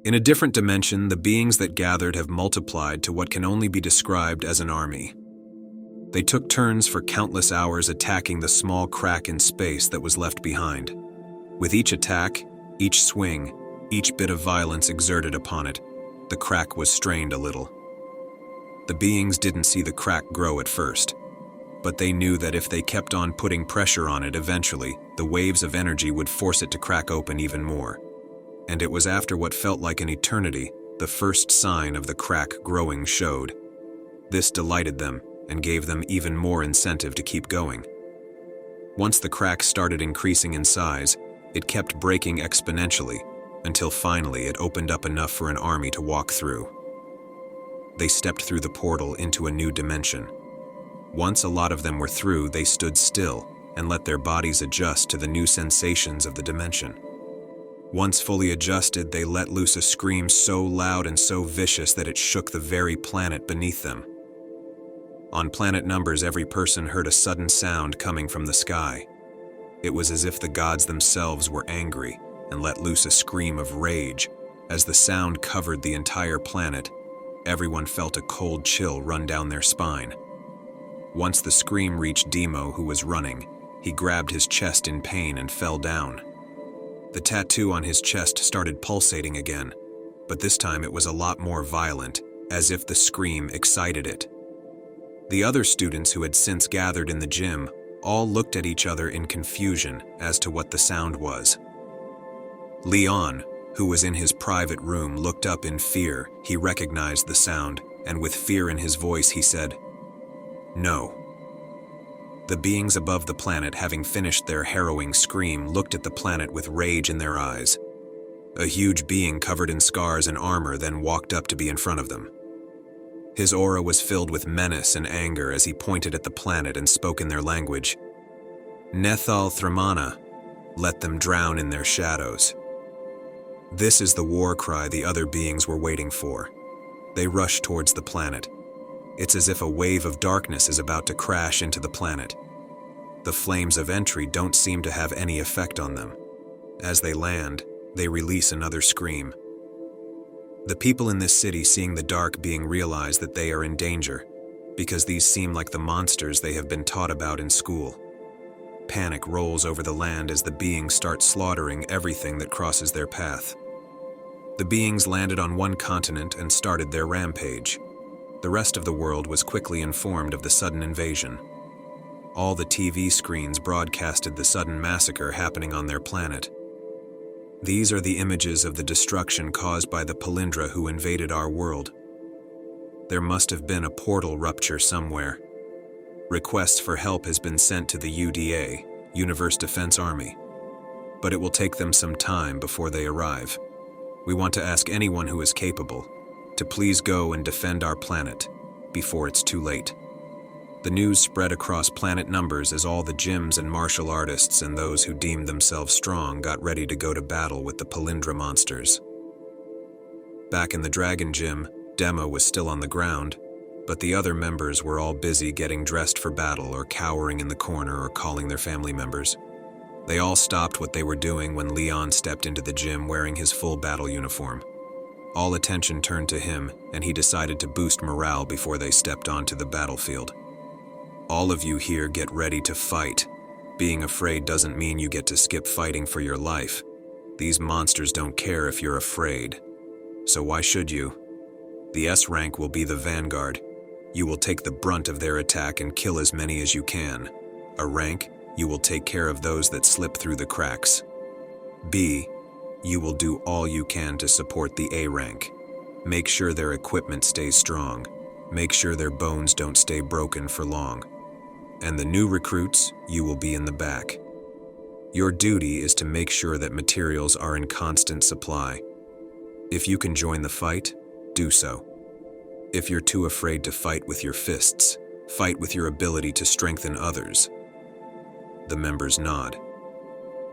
In a different dimension, the beings that gathered have multiplied to what can only be described as an army. They took turns for countless hours attacking the small crack in space that was left behind. With each attack, each swing, each bit of violence exerted upon it, the crack was strained a little. The beings didn't see the crack grow at first, but they knew that if they kept on putting pressure on it, eventually, the waves of energy would force it to crack open even more. And it was after what felt like an eternity, the first sign of the crack growing showed. This delighted them and gave them even more incentive to keep going. Once the crack started increasing in size, it kept breaking exponentially, until finally it opened up enough for an army to walk through. They stepped through the portal into a new dimension. Once a lot of them were through, they stood still and let their bodies adjust to the new sensations of the dimension. Once fully adjusted, they let loose a scream so loud and so vicious that it shook the very planet beneath them. On planet numbers, every person heard a sudden sound coming from the sky. It was as if the gods themselves were angry and let loose a scream of rage. As the sound covered the entire planet, everyone felt a cold chill run down their spine. Once the scream reached Demo, who was running, he grabbed his chest in pain and fell down. The tattoo on his chest started pulsating again, but this time it was a lot more violent, as if the scream excited it. The other students who had since gathered in the gym all looked at each other in confusion as to what the sound was. Leon, who was in his private room, looked up in fear. He recognized the sound, and with fear in his voice he said, "No." The beings above the planet, having finished their harrowing scream, looked at the planet with rage in their eyes. A huge being covered in scars and armor then walked up to be in front of them. His aura was filled with menace and anger as he pointed at the planet and spoke in their language. "Nethal Thramana, let them drown in their shadows." This is the war cry the other beings were waiting for. They rush towards the planet. It's as if a wave of darkness is about to crash into the planet. The flames of entry don't seem to have any effect on them. As they land, they release another scream. The people in this city, seeing the dark being, realize that they are in danger, because these seem like the monsters they have been taught about in school. Panic rolls over the land as the beings start slaughtering everything that crosses their path. The beings landed on one continent and started their rampage. The rest of the world was quickly informed of the sudden invasion. All the TV screens broadcasted the sudden massacre happening on their planet. These are the images of the destruction caused by the Palindra who invaded our world. There must have been a portal rupture somewhere. Requests for help has been sent to the UDA, Universe Defense Army, but it will take them some time before they arrive. We want to ask anyone who is capable to please go and defend our planet before it's too late. The news spread across planet numbers as all the gyms and martial artists and those who deemed themselves strong got ready to go to battle with the Palindra monsters. Back in the Dragon Gym, Demo was still on the ground, but the other members were all busy getting dressed for battle or cowering in the corner or calling their family members. They all stopped what they were doing when Leon stepped into the gym wearing his full battle uniform. All attention turned to him, and he decided to boost morale before they stepped onto the battlefield. "All of you here get ready to fight. Being afraid doesn't mean you get to skip fighting for your life. These monsters don't care if you're afraid. So why should you? The S rank will be the vanguard. You will take the brunt of their attack and kill as many as you can. A rank, you will take care of those that slip through the cracks. B, you will do all you can to support the A rank. Make sure their equipment stays strong. Make sure their bones don't stay broken for long. And the new recruits, you will be in the back. Your duty is to make sure that materials are in constant supply. If you can join the fight, do so. If you're too afraid to fight with your fists, fight with your ability to strengthen others." The members nod.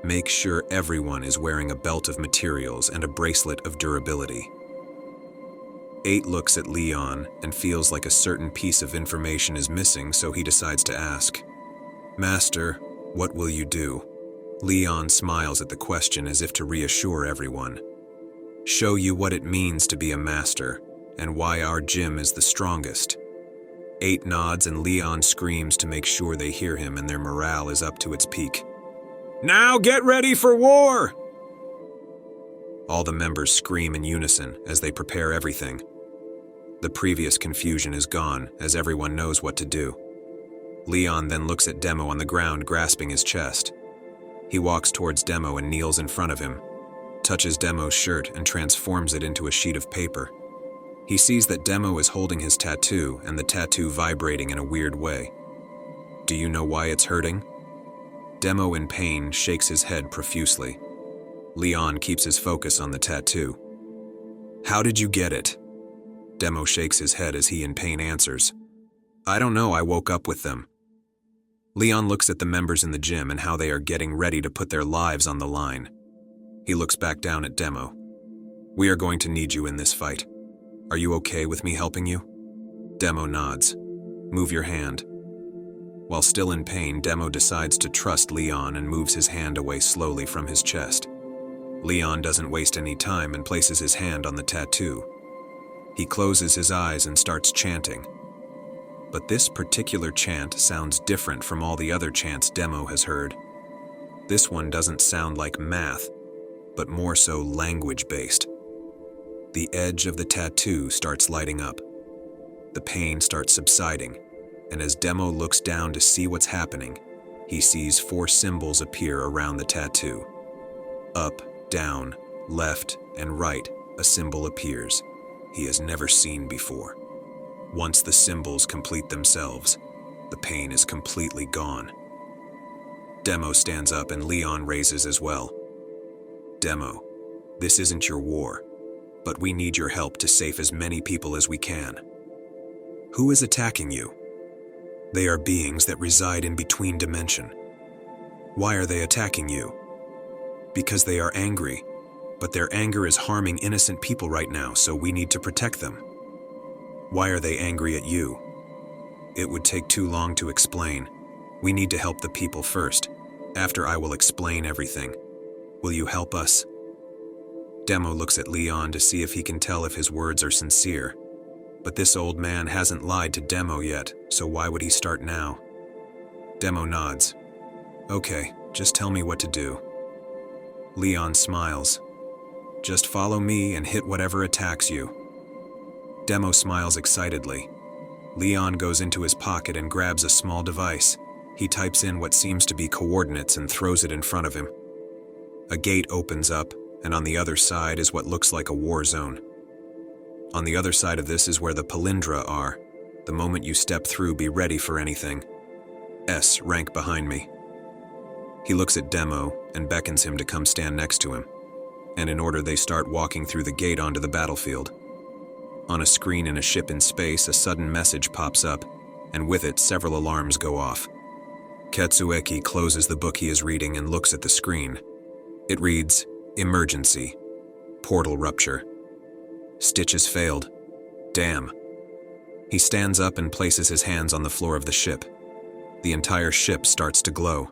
Make sure everyone is wearing a belt of materials and a bracelet of durability. 8 looks at Leon and feels like a certain piece of information is missing, so he decides to ask, "Master, what will you do?" Leon smiles at the question as if to reassure everyone. Show you what it means to be a master, and why our gym is the strongest. 8 nods and Leon screams to make sure they hear him and their morale is up to its peak. Now get ready for war! All the members scream in unison as they prepare everything. The previous confusion is gone as everyone knows what to do. Leon then looks at Demo on the ground grasping his chest. He walks towards Demo and kneels in front of him, touches Demo's shirt and transforms it into a sheet of paper. He sees that Demo is holding his tattoo and the tattoo vibrating in a weird way. Do you know why it's hurting? Demo in pain shakes his head profusely. Leon keeps his focus on the tattoo. How did you get it? Demo shakes his head as he in pain answers. I don't know, I woke up with them. Leon looks at the members in the gym and how they are getting ready to put their lives on the line. He looks back down at Demo. We are going to need you in this fight. Are you okay with me helping you? Demo nods. Move your hand. While still in pain, Demo decides to trust Leon and moves his hand away slowly from his chest. Leon doesn't waste any time and places his hand on the tattoo. He closes his eyes and starts chanting. But this particular chant sounds different from all the other chants Demo has heard. This one doesn't sound like math, but more so language-based. The edge of the tattoo starts lighting up. The pain starts subsiding, and as Demo looks down to see what's happening, he sees 4 symbols appear around the tattoo. Up, down, left, and right, a symbol appears he has never seen before. Once the symbols complete themselves, the pain is completely gone. Demo stands up and Leon raises as well. Demo, this isn't your war, but we need your help to save as many people as we can. Who is attacking you? They are beings that reside in between dimension. Why are they attacking you? Because they are angry, but their anger is harming innocent people right now, so we need to protect them. Why are they angry at you? It would take too long to explain. We need to help the people first. After I will explain everything. Will you help us? Demo looks at Leon to see if he can tell if his words are sincere. But this old man hasn't lied to Demo yet, so why would he start now? Demo nods. Okay, just tell me what to do. Leon smiles. Just follow me and hit whatever attacks you. Demo smiles excitedly. Leon goes into his pocket and grabs a small device. He types in what seems to be coordinates and throws it in front of him. A gate opens up, and on the other side is what looks like a war zone. On the other side of this is where the palindra are. The moment you step through, be ready for anything. S, rank behind me. He looks at Demo and beckons him to come stand next to him. And in order, they start walking through the gate onto the battlefield. On a screen in a ship in space, a sudden message pops up, and with it, several alarms go off. Katsueki closes the book he is reading and looks at the screen. It reads, Emergency. Portal rupture. Stitch has failed. Damn. He stands up and places his hands on the floor of the ship. The entire ship starts to glow.